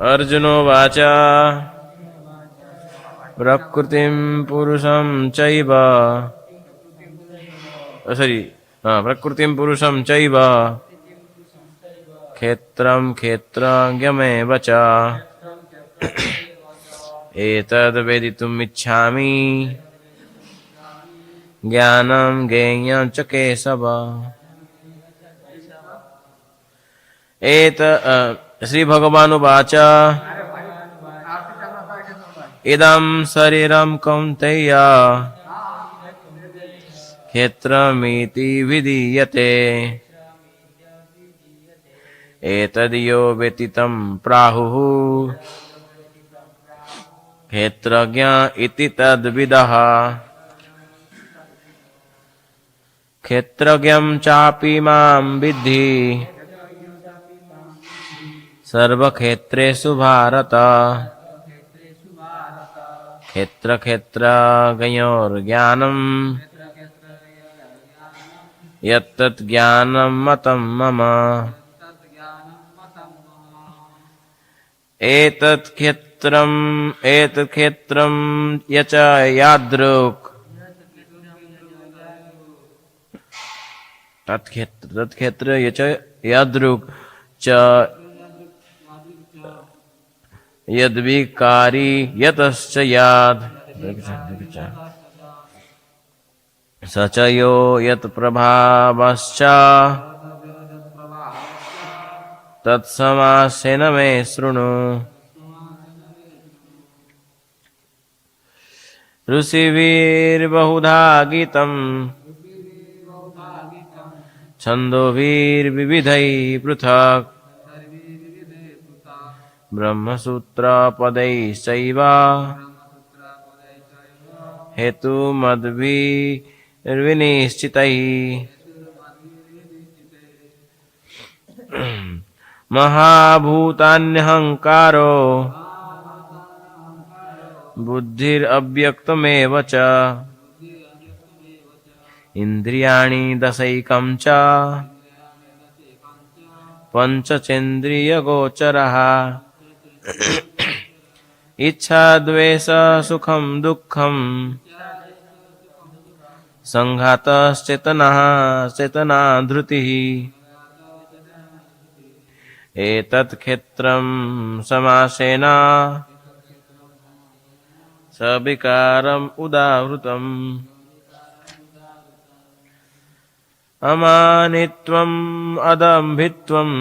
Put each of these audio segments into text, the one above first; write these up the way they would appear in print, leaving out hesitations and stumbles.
अर्जुनोवाच प्रकृतिं पुरुषं चैव प्रकृतिं पुरुषं चैव क्षेत्रं क्षेत्रज्ञमेव च एतद्वेदितुम् इच्छामि ज्ञानं ज्ञेयं च केशव। श्री भगवानुवाच इदं शरीरं कौन्तेय क्षेत्रमिति विधीयते एतद्यो वेत्ति तं प्राहुः क्षेत्रज्ञ इति तद्विदः। क्षेत्रज्ञं चापि मां विद्धि सर्वक्षेत्रेषु भारत क्षेत्रक्षेत्रज्ञयोर्ज्ञानं यत्तत् ज्ञानं मतं मम। एतत् क्षेत्रं यच यादृक् तत्क्षेत्र यच यादृक् च यद्विकारी यतश्च याद् स च यो यत्प्रभावश्च तत्समासेन मे शृणु। ऋषिभिर्बहुधा गीतम् छन्दोभिर्विविधैः पृथक् ब्रह्मसूत्रपदैश्चैव हेतुमद्भिर्विनिश्चितैः। महाभूतान्यहङ्कारो बुद्धिरव्यक्तमेव च इन्द्रियाणि दशैकं च पञ्चचेन्द्रियगोचरः इच्छा द्वेष सुखं दुःखं संघातश्चेतना धृतिः। एतत् क्षेत्रं समासेन सविकारम् उदाहृतम्। अमानित्वम् अदम्भित्वम्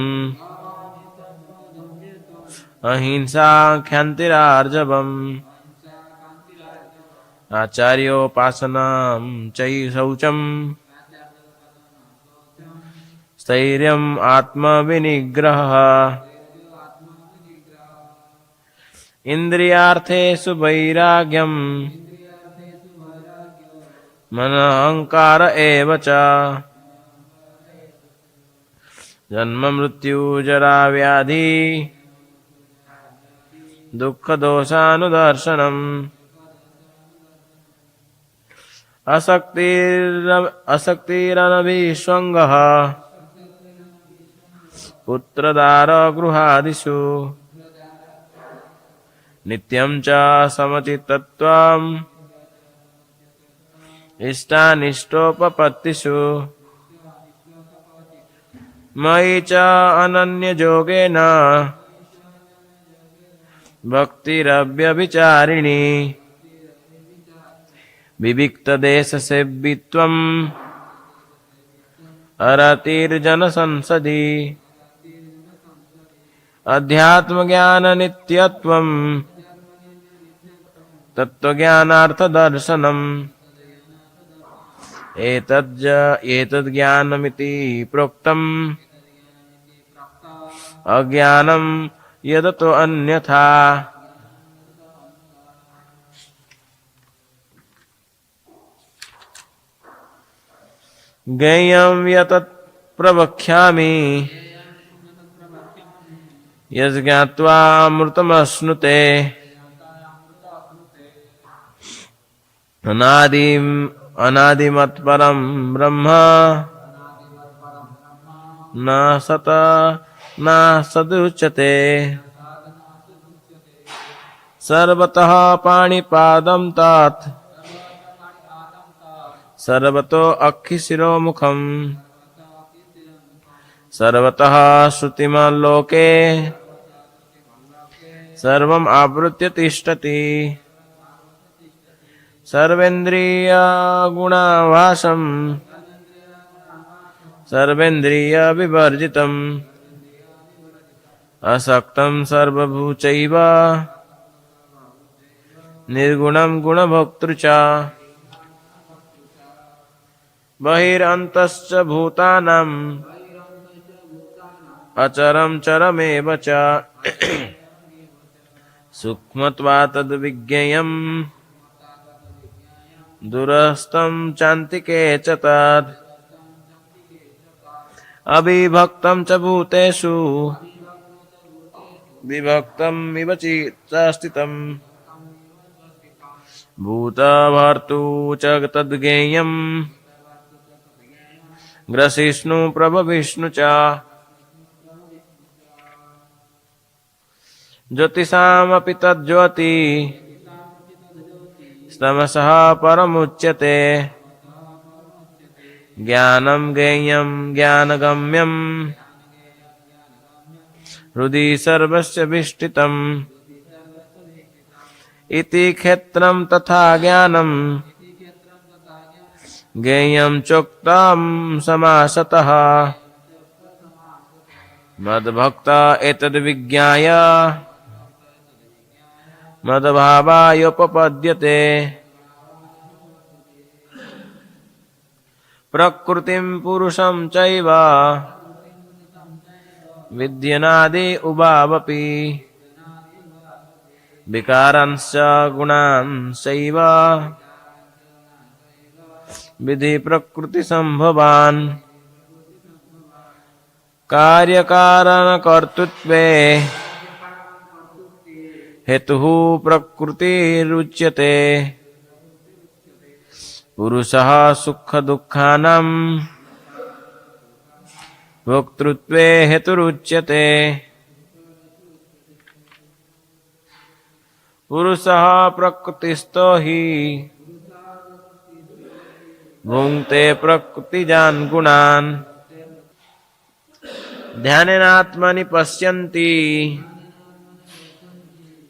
अहिंसा क्षान्तिरार्जवम् आचार्योपासनां च शौचम् स्थैर्यम् आत्मविनिग्रहः। इन्द्रियार्थेषु वैराग्यम् मनोऽहङ्कार एव च जन्म मृत्यु जरा व्याधि दुःखदोषानुदर्शनम्। असक्तिरनभिष्वङ्गः पुत्रदारगृहादिषु नित्यं च समचित्तत्वम् इष्टानिष्टोपपत्तिषु मयि च अनन्ययोगेन भक्तिरव्यभिचारिणी। विविक्तदेशसेवित्वम् अरतिर्जनसंसदि अध्यात्मज्ञाननित्यत्वम् तत्त्वज्ञानार्थदर्शनम्। एतज्ज्ञानमिति प्रोक्तम् अज्ञानं यदतो अन्यथा। ज्ञेयं यतत् प्रवक्ष्यामि यज्ञात्वा अमृतमश्नुते अनादिमत्परं ब्रह्म न सदुच्यते। सर्वतः पाणिपादं तत् सर्वतो अक्षिशिरोमुखम् सर्वतः श्रुतिमल्लोके सर्वम् आवृत्य तिष्ठति सर्वेन्द्रियगुणाभासम् सर्वेन्द्रियविवर्जितम् असक्तं सर्वभूतैव निर्गुणं गुणभोक्तृ च बहिरन्तश्च भूतानाम् अचरं चरमेव च सूक्ष्मत्वात् तद्विज्ञेयम् दूरस्थं चान्तिके च तद् अविभक्तं च भूतेषु विभक्तम् इव च स्थितम् भूतभर्तृ च तद्ज्ञेयम् ग्रसिष्णु प्रभविष्णु च ज्योतिषामपि तज्ज्योति तमसः परमुच्यते ज्ञानं ज्ञेयं ज्ञानगम्यं हृदि सर्वस्य विष्ठितम् इति क्षेत्रं तथा ज्ञानं ज्ञेयं चोक्तं समासतः मद्भक्त एतद्विज्ञाय मद्भावायोपपद्यते प्रकृतिं पुरुषं चैव विद्यनादि उभावपि विकारांश्च गुणांश्चैव विधि प्रकृतिसम्भवान् कार्यकारणकर्तृत्वे हेतुः प्रकृतिरुच्यते पुरुषः सुखदुःखानां भोक्तृत्वे हेतुरुच्यते पुरुषः प्रकृतिस्थो हि भुङ्क्ते प्रकृतिजान् गुणान् ध्यानेनात्मनि पश्यन्ति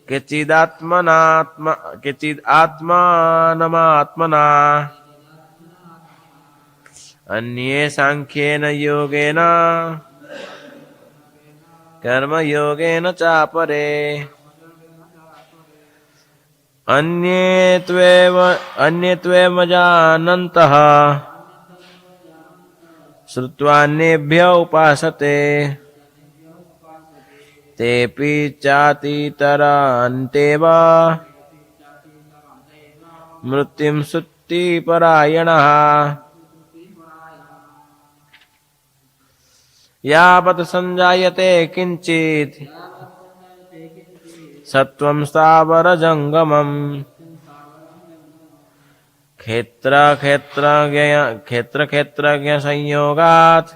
केचिदात्मानमात्मना अन्ये सांख्येन योगेन कर्मयोगेन चापरे अन्ये त्वेव जानन्तः श्रुत्वान्येभ्य उपासते तेऽपि चातितरान्तेव मृत्युं सुत्तिपरायणः यावत् संजायते किंचित् सत्वं स्थावरजंगमम् क्षेत्र संयोगात्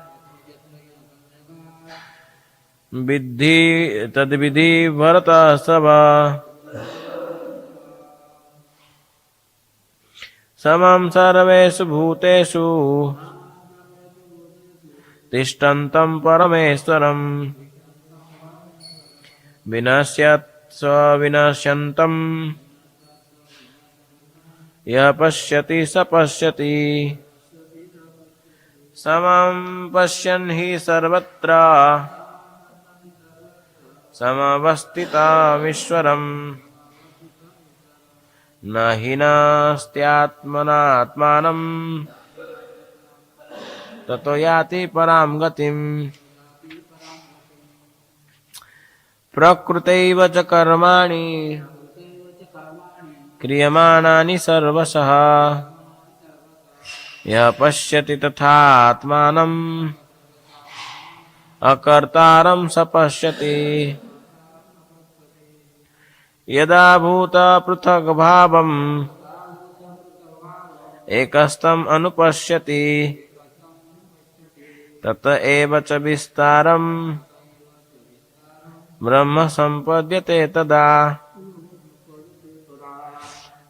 विद्धि तद्विधि भरतर्षभ समं सर्वेषु भूतेषु तिष्ठन्तं परमेश्वरं विनश्यत् स्वविनश्यन्तं यः पश्यति स पश्यति समं पश्यन् हि सर्वत्र समवस्थितमीश्वरम् न हि नास्त्यात्मनात्मानं ततो याति परां गतिम् प्रकृतैव च कर्माणि क्रियमाणानि सर्वशः यः पश्यति तथात्मानम् अकर्तारं स पश्यति यदा भूत पृथक् भावम् एकस्थम् अनुपश्यति तत एव च विस्तारम् ब्रह्म सम्पद्यते तदा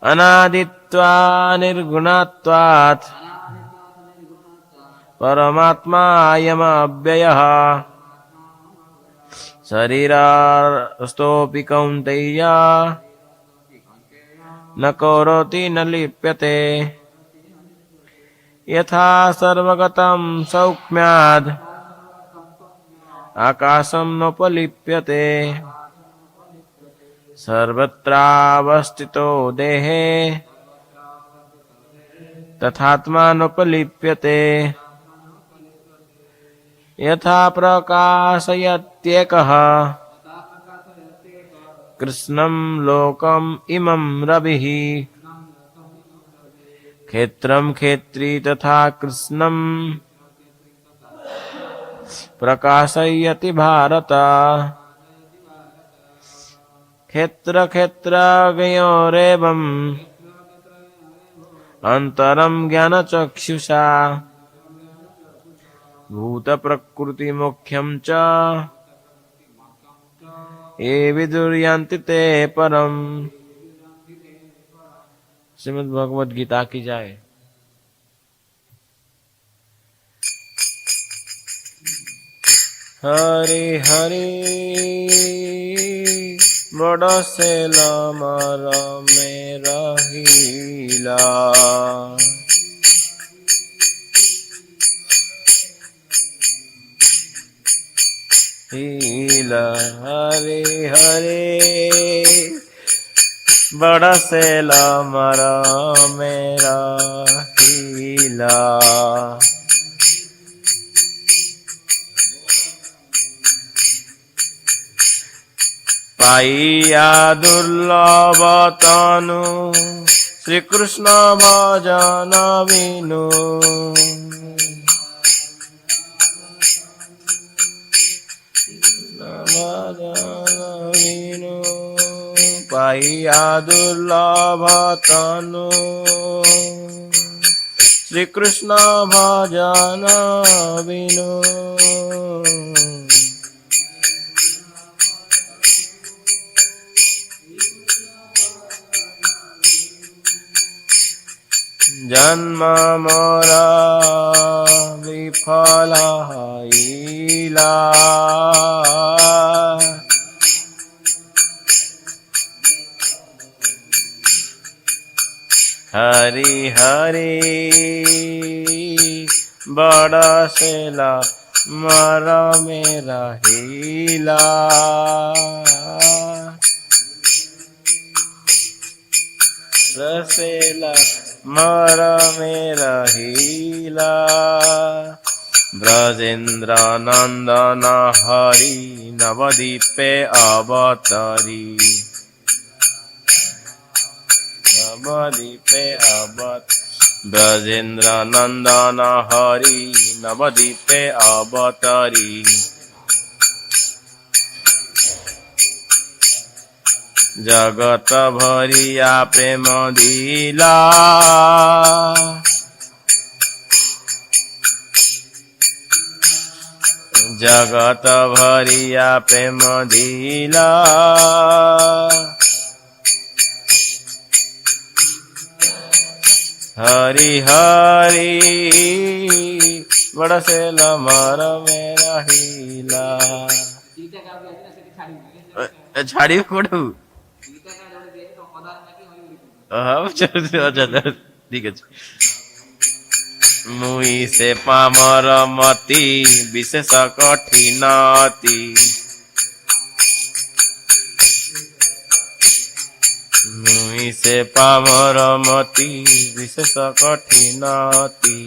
अनादित्वा निर्गुणत्वात् परमात्मायमव्ययः शरीरस्थोऽपि कौन्तेय न करोति न लिप्यते यथा सर्वगतं सौक्ष्म्याद् आकाशं नोपलिप्यते सर्वत्रावस्थितो देहे तथात्मा नोपलिप्यते यथा प्रकाशयत्येकः कृष्णं लोकम् इमं रविः क्षेत्रं क्षेत्री तथा कृष्णं प्रकाशयति भारत क्षेत्र क्षेत्रज्ञयोरेवम् अन्तरं ज्ञानचक्षुषा भूत प्रकृति मुख्यं च ये विदुर्यान्ति ते परम्। श्रीमद् भगवद गीता की जाए। हरे हरे बड़ा सेला मारा मेरा हीला हीला हरे हरे बड़ा सेला मारा मेरा हीला पाइया दुर्लभ तनु श्री कृष्ण भजन बिनु पाइया दुर्लभ तनु श्री कृष्ण भजन बिनु जन्म मोरा विफल हईला हरि हरि बड़ा सेला मर मेरा हीला रसेला मर मेरा हीला ब्रजेंद्र नंदन हरि नवदीपे अवतरी नवदीपे ब्रजेंद्र नंदन हरि नवदीपे अवतरी जगत भरिया प्रेम दिला जगत भरिया प्रेम दिला हरि हरि बड़ा से लमर मेरा हीला छाड़ी पड़ू ठीक है मुई से पामर मती विशेष कठिनती मुई से पामर मती विशेष कठिनती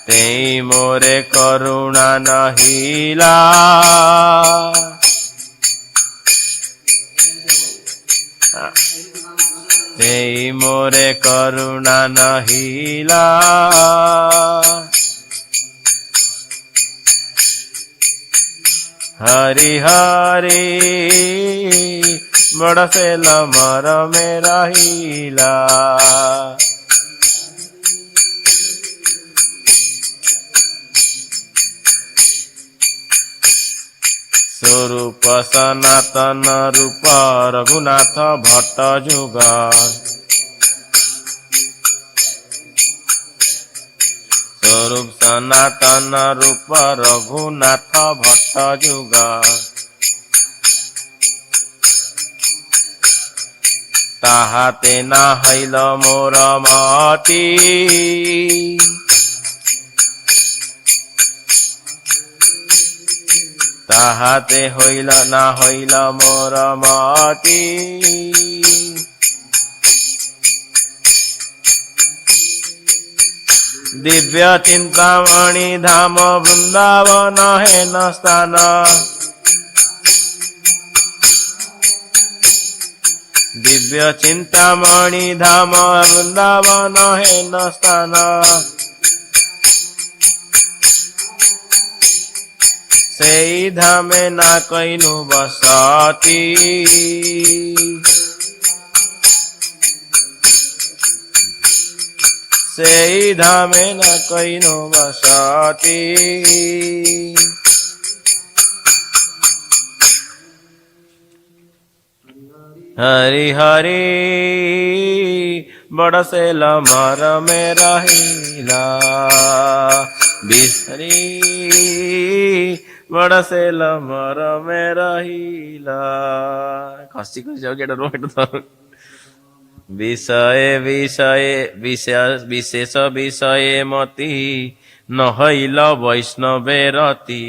तेई मोरे करुणा नहिला तेई मोरे करुणा नहिला हरि हरि बड़ा से लमर मेरा हीला स्वरूप सनातन रूप रघुनाथ भट्ट जुगा स्वरूप सनातन रूप रघुनाथ भट्ट जुगा ताहाते ना हईल मोर मती ताहाते हईल ना हईल मोर मती दिव्य चिंतामणि धाम वृंदावन है न स्थान दिव्य चिंतामणि धाम वृंदावन है न स्थान सेई धामे ना कइनु बसती सेई धामे ना कइनु बसती हरि हरि बड़सेल मर में रहिला बिसरी बड़सेल मर में रहिला खसी खसी जाओ केटा रोट धर विषय विषय विशेष विषय मति नहैल वैष्णवे रति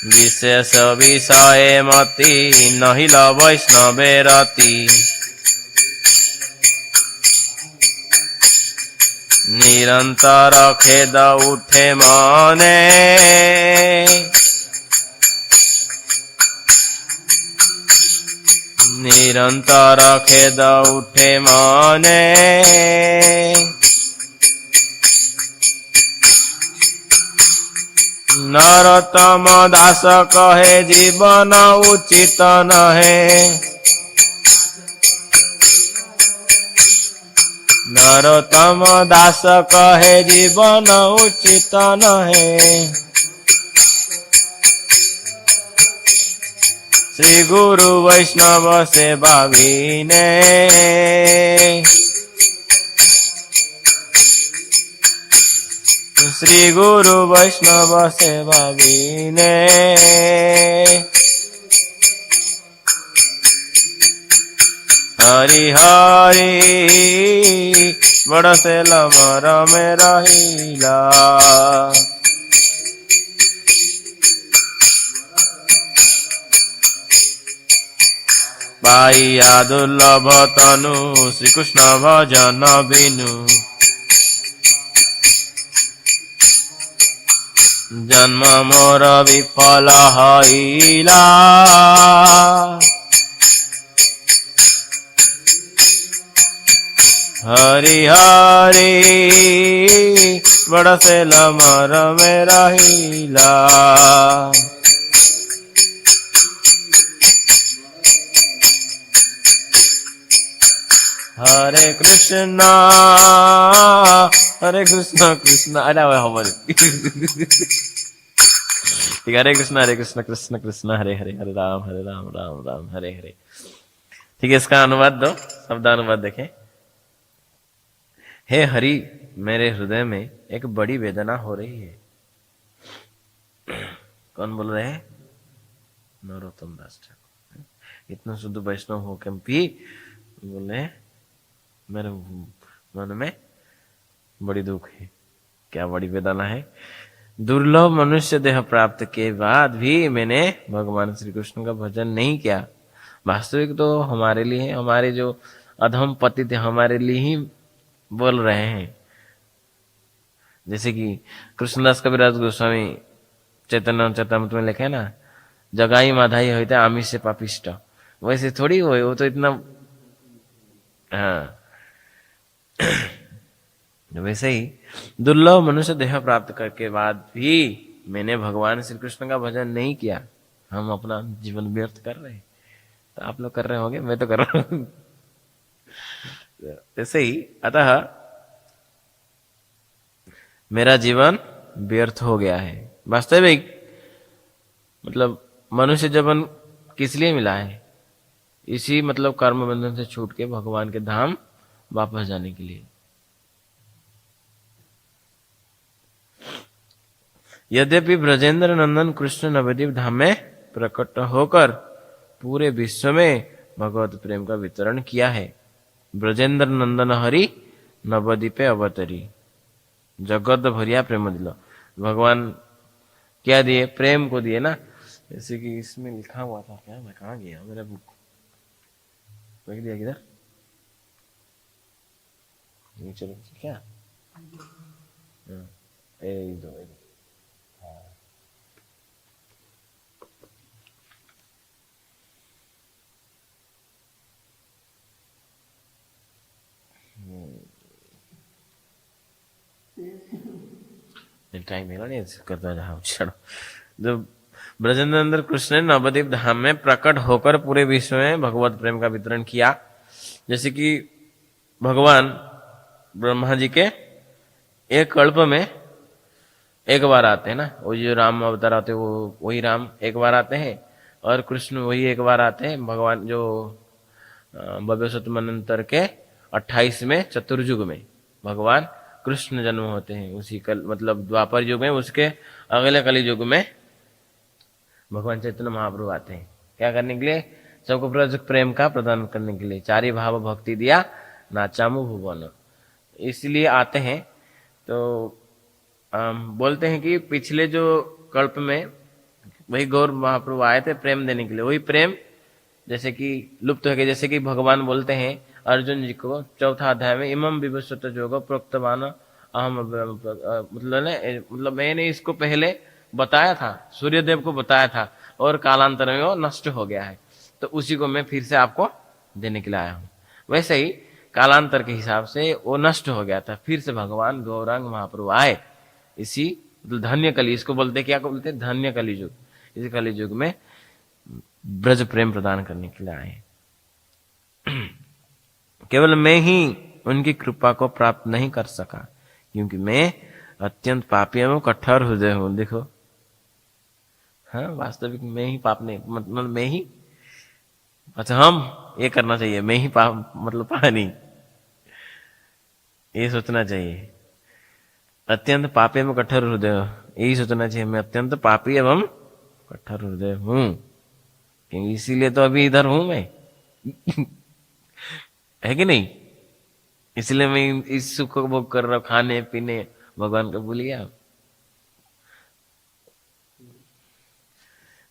विशेष विषय मति नहिल वैष्णवे रति निरंतर खेद उठे मने निरंतर खेद उठे मने नरोत्तम दास कहे जीवन उचित नहे नरोत्तम दास कहे जीवन उचित नहे श्री गुरु वैष्णव सेवा भीने श्री गुरु वैष्णव सेवा भीने हरि हरि बड़सेल मर में रहिला पाइया दुर्लभ तनु श्री कृष्ण भजन बिनु जन्म मोर विफल हईला हरि हरि बड़सेल मर में रहिला हरे कृष्ण कृष्ण अरे हमारे ठीक हरे कृष्ण कृष्ण कृष्ण हरे हरे हरे राम राम राम हरे हरे। ठीक है, इसका अनुवाद दो, शब्द अनुवाद देखें। हे हरि, मेरे हृदय में एक बड़ी वेदना हो रही है। कौन बोल रहे हैं? नरोत्तम दास ठाकुर। इतना शुद्ध वैष्णव हो के भी बोले मेरे मन में बड़ी दुख है। क्या बड़ी वेदना है? दुर्लभ मनुष्य देह प्राप्त के बाद भी मैंने भगवान श्री कृष्ण का भजन नहीं किया। वास्तविक तो हमारे लिए, हमारे जो अधम पति थे हमारे लिए ही बोल रहे हैं। जैसे कि कृष्णदास कविराज गोस्वामी चैतन्य चैतन्य में लिखे ना, जगाई माधाई होते आमिष से पापिष्ट। वैसे थोड़ी वो तो इतना, हाँ वैसे ही दुर्लभ मनुष्य देह प्राप्त करके बाद भी मैंने भगवान श्री कृष्ण का भजन नहीं किया। हम अपना जीवन व्यर्थ कर रहे हैं। तो आप लोग कर रहे होंगे, मैं तो कर रहा हूं। ऐसे ही अतः मेरा जीवन व्यर्थ हो गया है। वास्तविक मतलब मनुष्य जीवन किस लिए मिला है? इसी मतलब कर्म बंधन से छूट के भगवान के धाम वापस जाने के लिए। यद्यपि ब्रजेंद्र नंदन कृष्ण नवद्वीप धाम में प्रकट होकर पूरे विश्व में भगवत प्रेम का वितरण किया है। ब्रजेंद्र नंदन हरि नवद्वीपे अवतरी, जगत भरिया प्रेम दिलो। भगवान क्या दिए? प्रेम को दिए ना। जैसे कि इसमें लिखा हुआ था, क्या मैं कहाँ गया, मेरा बुक रख दिया किधर? चलो क्या दो टाइम मिला नहीं करता जाओ। चलो, जब ब्रजेंद्र कृष्ण ने नवद्वीप धाम में प्रकट होकर पूरे विश्व में भगवत प्रेम का वितरण किया। जैसे कि भगवान ब्रह्मा जी के एक कल्प में एक बार आते हैं ना, वो जो राम अवतार आते हैं वो वही राम एक बार आते हैं, और कृष्ण वही एक बार आते हैं। भगवान जो भव्य मनंतर के 28वें चतुर्युग में भगवान कृष्ण जन्म होते हैं। उसी कल मतलब द्वापर युग में, उसके अगले कली युग में भगवान चैतन्य महाप्रभु आते हैं। क्या करने के लिए? सबको ब्रज प्रेम का प्रदान करने के लिए। चारि भाव भक्ति दिया नाचामु भुवन, इसलिए आते हैं। तो बोलते हैं कि पिछले जो कल्प में वही गौर महाप्रभु आए थे प्रेम देने के लिए। वही प्रेम जैसे कि लुप्त हो गया। जैसे कि भगवान बोलते हैं अर्जुन जी को 4था अध्याय में, इमम विवस्वत जोग प्रोक्तवान अहम, मतलब मैंने इसको पहले बताया था, सूर्यदेव को बताया था, और कालांतर में वो नष्ट हो गया है, तो उसी को मैं फिर से आपको देने के लिए आया हूँ। वैसे ही कालांतर के हिसाब से वो नष्ट हो गया था, फिर से भगवान गौरांग महाप्रभु आए। इसी मतलब धन्य कली, इसको बोलते क्या बोलते? धन्य कली युग। इस कली युग में ब्रज प्रेम प्रदान करने के लिए आए। केवल मैं ही उनकी कृपा को प्राप्त नहीं कर सका, क्योंकि मैं अत्यंत पापी एवं कठोर हृदय हूं। देखो, हाँ, वास्तविक मैं ही पाप नहीं, मतलब मैं ही, अच्छा हम ये करना चाहिए, मैं ही पाप मतलब पाप नहीं, ये सोचना चाहिए। अत्यंत पापी एवं कठोर हृदय, यही सोचना चाहिए, मैं अत्यंत पापी एवं कठोर हृदय हूं, क्योंकि इसीलिए तो अभी इधर हूं मैं। है कि नहीं? इसलिए मैं इस सुख को भोग कर रहा हूं, खाने पीने, भगवान को भूल गया।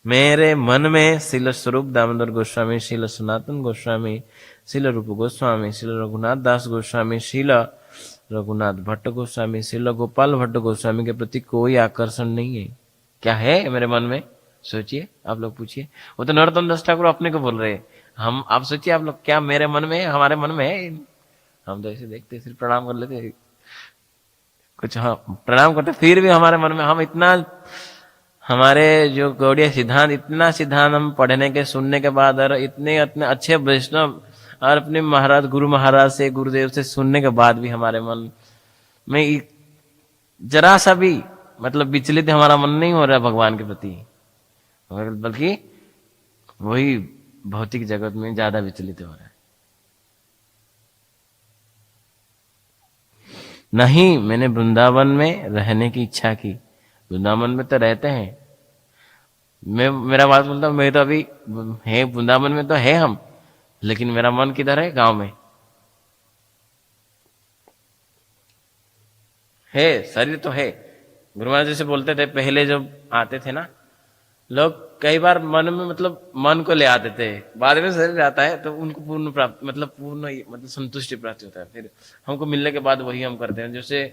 मेरे मन में श्रील स्वरूप दामोदर गोस्वामी, श्रील सनातन गोस्वामी, श्रील रूप गोस्वामी, श्रील रघुनाथ दास गोस्वामी, श्रील रघुनाथ भट्ट गोस्वामी, श्रील गोपाल भट्ट गोस्वामी के प्रति कोई आकर्षण नहीं है। क्या है मेरे मन में? सोचिए, आप लोग पूछिए। वो तो नरोत्तम दास ठाकुर अपने को बोल रहे हैं, हम आप सोचिए आप लोग, क्या मेरे मन में, हमारे मन में है? हम तो ऐसे देखते सिर्फ प्रणाम कर लेते कुछ, हाँ प्रणाम करते, फिर भी हमारे मन में हम इतना, हमारे जो गौड़ीय सिद्धांत, इतना सिद्धांत हम पढ़ने के सुनने के बाद, और इतने इतने अच्छे वैष्णव और अपने महाराज गुरु महाराज से, गुरुदेव से सुनने के बाद भी हमारे मन में जरा सा भी मतलब विचलित हमारा मन नहीं हो रहा भगवान के प्रति, बल्कि वही भौतिक जगत में ज्यादा विचलित हो रहा है। नहीं, मैंने वृंदावन में रहने की इच्छा की। वृंदावन में तो रहते हैं, मैं मेरा बात बोलता हूँ, मैं तो अभी है वृंदावन में तो है हम, लेकिन मेरा मन किधर है? गांव में है, शरीर तो है। गुरु महाराज जैसे बोलते थे, पहले जब आते थे ना लोग, कई बार मन में मतलब मन को ले आते थे, बाद में शरीर आता है तो उनको पूर्ण प्राप्त मतलब पूर्ण मतलब संतुष्टि प्राप्त होता है। फिर हमको मिलने के बाद वही हम करते हैं, जैसे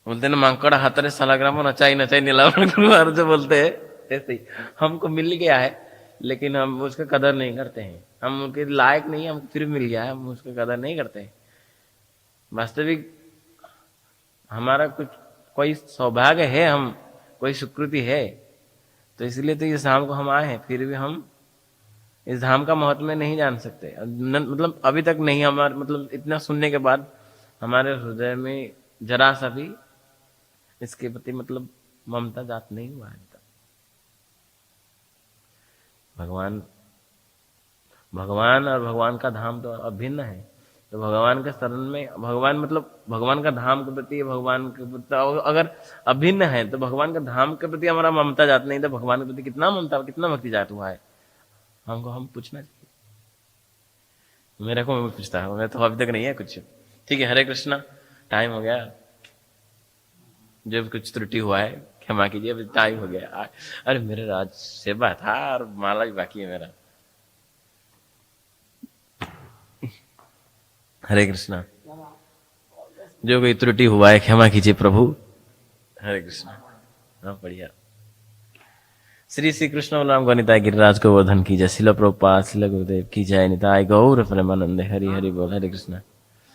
बोलते हैं ना, मांकड़ हाथरे सालाग्राम नचाई नचाई नीलावण, गुरु महाराज जो बोलते हैं, ऐसे ही हमको मिल गया है, लेकिन हम उसका कदर नहीं करते हैं। हम उनके लायक नहीं, हम फिर मिल गया है, हम उसका कदर नहीं करते हैं। वास्तविक हमारा कुछ कोई सौभाग्य है, हम कोई सुकृति है, तो इसलिए तो इस धाम को हम आए हैं। फिर भी हम इस धाम का महत्व में नहीं जान सकते, मतलब अभी तक नहीं। हमारे मतलब इतना सुनने के बाद हमारे हृदय में जरा सा भी इसके प्रति मतलब ममता जात नहीं हुआ है। भगवान भगवान और भगवान का धाम तो अभिन्न है। तो भगवान के शरण में, भगवान मतलब भगवान का धाम के प्रति, भगवान के प्रति अगर अभिन्न है तो भगवान का धाम के प्रति हमारा ममता जात नहीं, तो भगवान के प्रति कितना ममता, कितना भक्ति जात हुआ है हमको, हम पूछना चाहिए। मेरे को मैं पूछता हूँ, मैं तो अभी तक नहीं है कुछ। ठीक है, हरे कृष्णा, टाइम हो गया, जब कुछ त्रुटि हुआ है क्षमा कीजिए, अभी टाइम हो गया। अरे मेरे राज सेवा था और माला भी बाकी है मेरा। हरे कृष्णा, जो कोई त्रुटि हुआ है क्षमा कीजिए प्रभु। हरे कृष्णा। हाँ बढ़िया। श्री श्री कृष्ण बलराम को निताय गिरिराज को वर्धन की जय। शिल प्रभुपाद, शिल गुरुदेव की जय। निताय गौर प्रेमानंद। हरि हरि बोल। हरे कृष्णा।